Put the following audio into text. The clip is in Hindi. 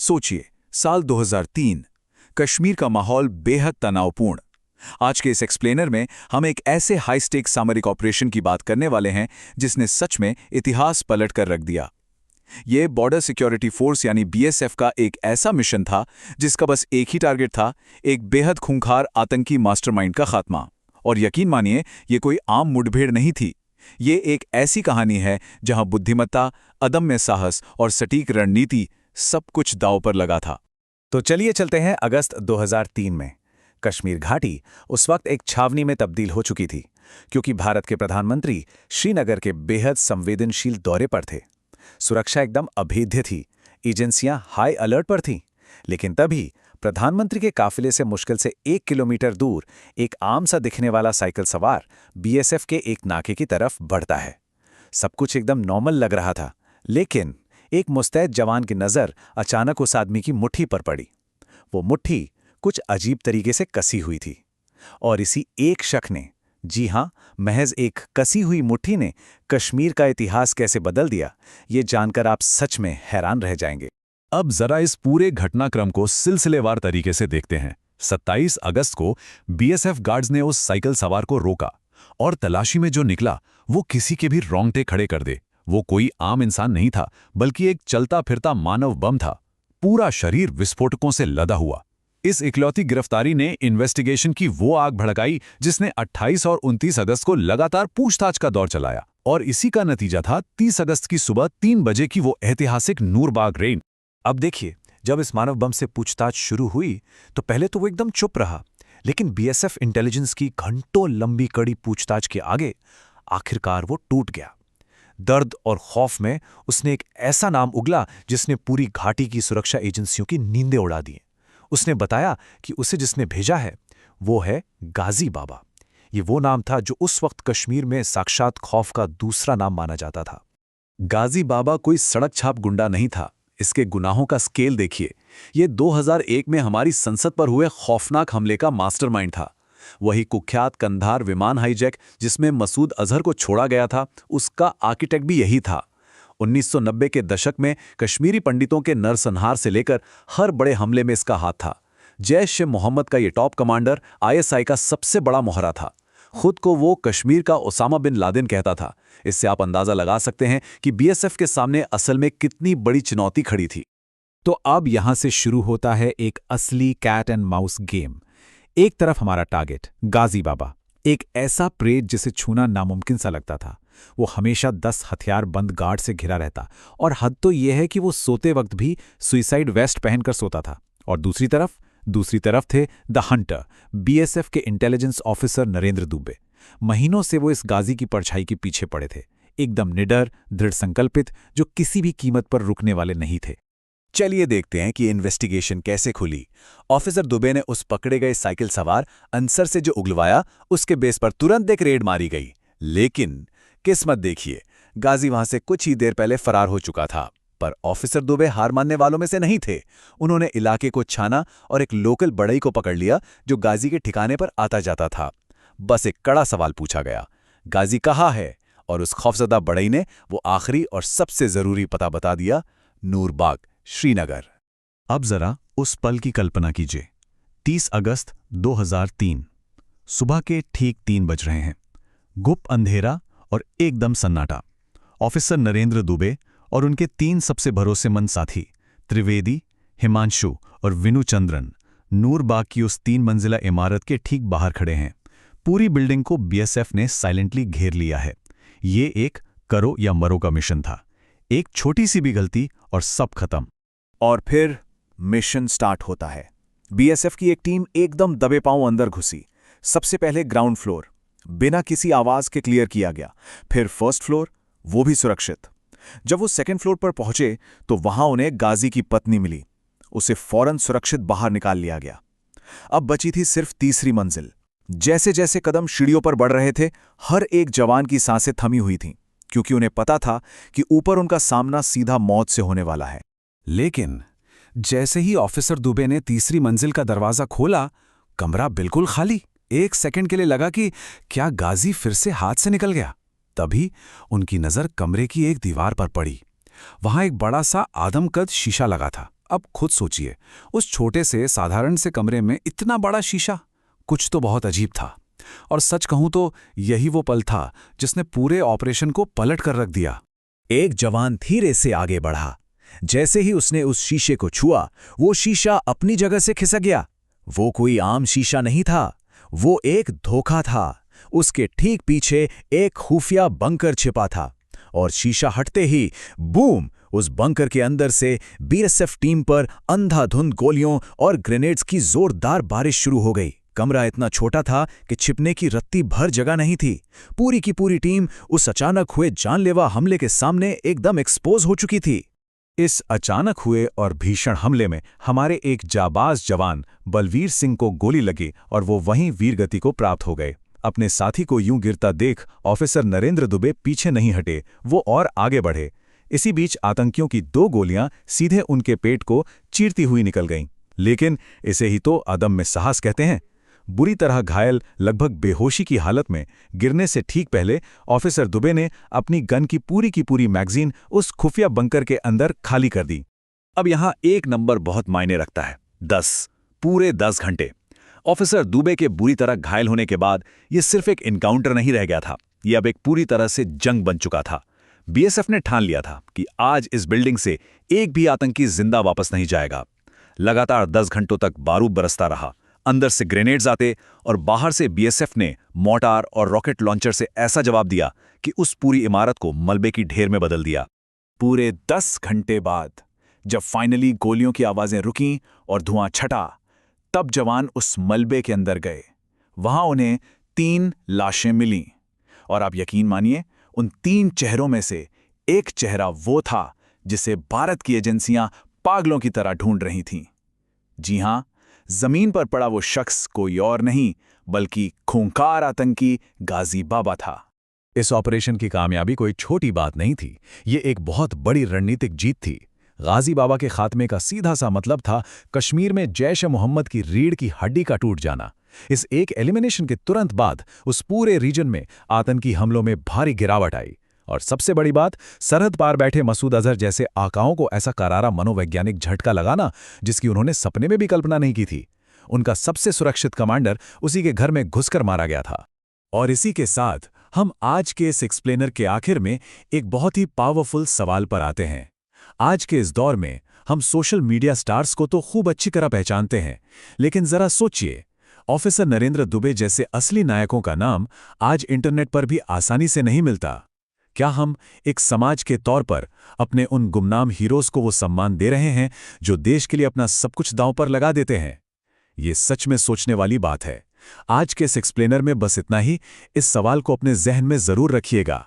सोचिए, साल 2003, कश्मीर का माहौल बेहद तनावपूर्ण। आज के इस एक्सप्लेनर में हम एक ऐसे हाई स्टेक सामरिक ऑपरेशन की बात करने वाले हैं जिसने सच में इतिहास पलट कर रख दिया। ये बॉर्डर सिक्योरिटी फोर्स यानी बीएसएफ का एक ऐसा मिशन था जिसका बस एक ही टारगेट था, एक बेहद खूंखार आतंकी मास्टरमाइंड का खात्मा। और यकीन मानिए, ये कोई आम मुठभेड़ नहीं थी। ये एक ऐसी कहानी है जहां बुद्धिमत्ता, अदम्य साहस और सटीक रणनीति सब कुछ दांव पर लगा था। तो चलिए चलते हैं अगस्त 2003 में। कश्मीर घाटी उस वक्त एक छावनी में तब्दील हो चुकी थी, क्योंकि भारत के प्रधानमंत्री श्रीनगर के बेहद संवेदनशील दौरे पर थे। सुरक्षा एकदम अभेद्य थी, एजेंसियां हाई अलर्ट पर थीं। लेकिन तभी प्रधानमंत्री के काफिले से मुश्किल से 1 किलोमीटर दूर एक आम सा दिखने वाला साइकिल सवार बीएसएफ के एक नाके की तरफ बढ़ता है। सब कुछ एकदम नॉर्मल लग रहा था, लेकिन एक मुस्तैद जवान की नज़र अचानक उस आदमी की मुट्ठी पर पड़ी। वो मुट्ठी कुछ अजीब तरीके से कसी हुई थी, और इसी एक शख्स ने, जी हां, महज एक कसी हुई मुट्ठी ने कश्मीर का इतिहास कैसे बदल दिया, ये जानकर आप सच में हैरान रह जाएंगे। अब जरा इस पूरे घटनाक्रम को सिलसिलेवार तरीके से देखते हैं। 27 अगस्त को बीएसएफ गार्ड्स ने उस साइकिल सवार को रोका, और तलाशी में जो निकला वो किसी के भी रोंगटे खड़े कर दे। वो कोई आम इंसान नहीं था, बल्कि एक चलता फिरता मानव बम था, पूरा शरीर विस्फोटकों से लदा हुआ। इस इकलौती गिरफ्तारी ने इन्वेस्टिगेशन की वो आग भड़काई जिसने 28 और 29 अगस्त को लगातार पूछताछ का दौर चलाया। और इसी का नतीजा था 30 अगस्त की सुबह 3 बजे की वो ऐतिहासिक नूरबाग रेड। अब देखिए, जब इस मानव बम से पूछताछ शुरू हुई तो पहले तो वो एकदम चुप रहा, लेकिन बीएसएफ इंटेलिजेंस की घंटों लंबी कड़ी पूछताछ के आगे आखिरकार वो टूट गया। दर्द और खौफ में उसने एक ऐसा नाम उगला जिसने पूरी घाटी की सुरक्षा एजेंसियों की नींदें उड़ा दी। उसने बताया कि उसे जिसने भेजा है वो है गाजी बाबा। ये वो नाम था जो उस वक्त कश्मीर में साक्षात खौफ का दूसरा नाम माना जाता था। गाजी बाबा कोई सड़क छाप गुंडा नहीं था। इसके गुनाहों का स्केल देखिए। ये 2001 में हमारी संसद पर हुए खौफनाक हमले का मास्टरमाइंड था। वही कुख्यात कंधार विमान हाईजैक जिसमें मसूद अजहर को छोड़ा गया था, उसका आर्किटेक्ट भी यही था। 1990 के दशक में कश्मीरी पंडितों के नरसंहार से लेकर हर बड़े हमले में इसका हाथ था। जैश-ए-मोहम्मद का ये टॉप कमांडर आईएसआई का सबसे बड़ा मोहरा था। खुद को वो कश्मीर का ओसामा बिन लादेन कहता था। इससे आप अंदाजा लगा सकते हैं कि बीएसएफ के सामने असल में कितनी बड़ी चुनौती खड़ी थी। तो अब यहां से शुरू होता है एक असली कैट एंड माउस गेम। एक तरफ हमारा टारगेट गाजी बाबा, एक ऐसा प्रेत जिसे छूना नामुमकिन सा लगता था। वो हमेशा 10 हथियार बंद गार्ड से घिरा रहता, और हद तो यह है कि वो सोते वक्त भी सुइसाइड वेस्ट पहनकर सोता था। और दूसरी तरफ थे द हंटर, बीएसएफ के इंटेलिजेंस ऑफिसर नरेंद्र दुबे। महीनों से वो इस गाजी की परछाई के पीछे पड़े थे, एकदम निडर, दृढ़ संकल्पित, जो किसी भी कीमत पर रुकने वाले नहीं थे। चलिए देखते हैं कि इन्वेस्टिगेशन कैसे खुली। ऑफिसर दुबे ने उस पकड़े गए साइकिल सवार अंसर से जो उगलवाया, उसके बेस पर तुरंत एक रेड मारी गई। लेकिन किस्मत देखिए, गाजी वहां से कुछ ही देर पहले फरार हो चुका था। पर ऑफिसर दुबे हार मानने वालों में से नहीं थे। उन्होंने इलाके को छाना और एक लोकल बढ़ई को पकड़ लिया जो गाजी के ठिकाने पर आता जाता था। बस एक कड़ा सवाल पूछा गया, गाजी कहाँ है? और उस खौफजदा बढ़ई ने वो आखिरी और सबसे जरूरी पता बता दिया, नूरबाग, श्रीनगर। अब जरा उस पल की कल्पना कीजिए। 30 अगस्त 2003 सुबह के ठीक 3 बज रहे हैं। गुप्त अंधेरा और एकदम सन्नाटा। ऑफिसर नरेंद्र दुबे और उनके 3 सबसे भरोसेमंद साथी त्रिवेदी, हिमांशु और विनुचंद्रन नूरबाग की उस 3 मंजिला इमारत के ठीक बाहर खड़े हैं। पूरी बिल्डिंग को बीएसएफ ने साइलेंटली घेर लिया है। ये एक करो या मरो का मिशन था। एक छोटी सी भी गलती और सब खत्म। और फिर मिशन स्टार्ट होता है। बीएसएफ की एक टीम एकदम दबे पांव अंदर घुसी। सबसे पहले ग्राउंड फ्लोर बिना किसी आवाज के क्लियर किया गया, फिर फर्स्ट फ्लोर, वो भी सुरक्षित। जब वो सेकंड फ्लोर पर पहुंचे तो वहां उन्हें गाजी की पत्नी मिली। उसे फौरन सुरक्षित बाहर निकाल लिया गया। अब बची थी सिर्फ तीसरी मंजिल। जैसे जैसे कदम सीढ़ियों पर बढ़ रहे थे, हर एक जवान की सांसें थमी हुई थीं, क्योंकि उन्हें पता था कि ऊपर उनका सामना सीधा मौत से होने वाला है। लेकिन जैसे ही ऑफिसर दुबे ने तीसरी मंजिल का दरवाजा खोला, कमरा बिल्कुल खाली। 1 सेकंड के लिए लगा कि क्या गाजी फिर से हाथ से निकल गया। तभी उनकी नजर कमरे की एक दीवार पर पड़ी। वहां एक बड़ा सा आदमकद शीशा लगा था, अब खुद सोचिए, उस छोटे से साधारण से कमरे में इतना बड़ा शीशा, कुछ तो बहुत अजीब था। और सच कहूं तो यही वो पल था जिसने पूरे ऑपरेशन को पलट कर रख दिया। एक जवान धीरे से आगे बढ़ा। जैसे ही उसने उस शीशे को छुआ, वो शीशा अपनी जगह से खिसक गया। वो कोई आम शीशा नहीं था, वो एक धोखा था। उसके ठीक पीछे एक खुफिया बंकर छिपा था, और शीशा हटते ही बूम, उस बंकर के अंदर से बीएसएफ टीम पर अंधाधुंध गोलियों और ग्रेनेड्स की जोरदार बारिश शुरू हो गई। कमरा इतना छोटा था कि छिपने की रत्ती भर जगह नहीं थी। पूरी की पूरी टीम उस अचानक हुए जानलेवा हमले के सामने एकदम एक्सपोज हो चुकी थी। इस अचानक हुए और भीषण हमले में हमारे एक जाबाज जवान बलवीर सिंह को गोली लगी और वो वहीं वीरगति को प्राप्त हो गए। अपने साथी को यूं गिरता देख ऑफिसर नरेंद्र दुबे पीछे नहीं हटे, वो और आगे बढ़े। इसी बीच आतंकियों की 2 गोलियां सीधे उनके पेट को चीरती हुई निकल गईं। लेकिन इसे ही तो अदम्य साहस कहते हैं। बुरी तरह घायल, लगभग बेहोशी की हालत में गिरने से ठीक पहले ऑफिसर दुबे ने अपनी गन की पूरी मैगजीन उस खुफिया बंकर के अंदर खाली कर दी। अब यहां एक नंबर बहुत मायने रखता है, 10, पूरे 10 घंटे। ऑफिसर दुबे के बुरी तरह घायल होने के बाद यह सिर्फ एक इनकाउंटर नहीं रह गया था, यह अब एक पूरी तरह से जंग बन चुका था। बीएसएफ ने ठान लिया था कि आज इस बिल्डिंग से एक भी आतंकी जिंदा वापस नहीं जाएगा। लगातार 10 घंटों तक बारूद बरसता रहा, अंदर से ग्रेनेड्स आते और बाहर से बीएसएफ ने मोर्टार और रॉकेट लॉन्चर से ऐसा जवाब दिया कि उस पूरी इमारत को मलबे की ढेर में बदल दिया। पूरे 10 घंटे बाद जब फाइनली गोलियों की आवाजें रुकीं और धुआं छटा, तब जवान उस मलबे के अंदर गए। वहां उन्हें 3 लाशें मिलीं, और आप यकीन मानिए, उन 3 चेहरों में से एक चेहरा वो था जिसे भारत की एजेंसियां पागलों की तरह ढूंढ रही थीं। जी हां, जमीन पर पड़ा वो शख्स कोई और नहीं बल्कि खूंखार आतंकी गाजी बाबा था। इस ऑपरेशन की कामयाबी कोई छोटी बात नहीं थी, ये एक बहुत बड़ी रणनीतिक जीत थी। गाजी बाबा के खात्मे का सीधा सा मतलब था कश्मीर में जैश-ए-मोहम्मद की रीढ़ की हड्डी का टूट जाना। इस एक एलिमिनेशन के तुरंत बाद उस पूरे रीजन में आतंकी हमलों में भारी गिरावट आई। और सबसे बड़ी बात, सरहद पार बैठे मसूद अजहर जैसे आकाओं को ऐसा करारा मनोवैज्ञानिक झटका लगाना जिसकी उन्होंने सपने में भी कल्पना नहीं की थी। उनका सबसे सुरक्षित कमांडर उसी के घर में घुसकर मारा गया था। और इसी के साथ हम आज के इस एक्सप्लेनर के आखिर में एक बहुत ही पावरफुल सवाल पर आते हैं। आज के इस दौर में हम सोशल मीडिया स्टार्स को तो खूब अच्छी तरह पहचानते हैं, लेकिन जरा सोचिए, ऑफिसर नरेंद्र दुबे जैसे असली नायकों का नाम आज इंटरनेट पर भी आसानी से नहीं मिलता। क्या हम एक समाज के तौर पर अपने उन गुमनाम हीरोज को वो सम्मान दे रहे हैं जो देश के लिए अपना सब कुछ दांव पर लगा देते हैं? ये सच में सोचने वाली बात है। आज के इस एक्सप्लेनर में बस इतना ही। इस सवाल को अपने जहन में जरूर रखिएगा।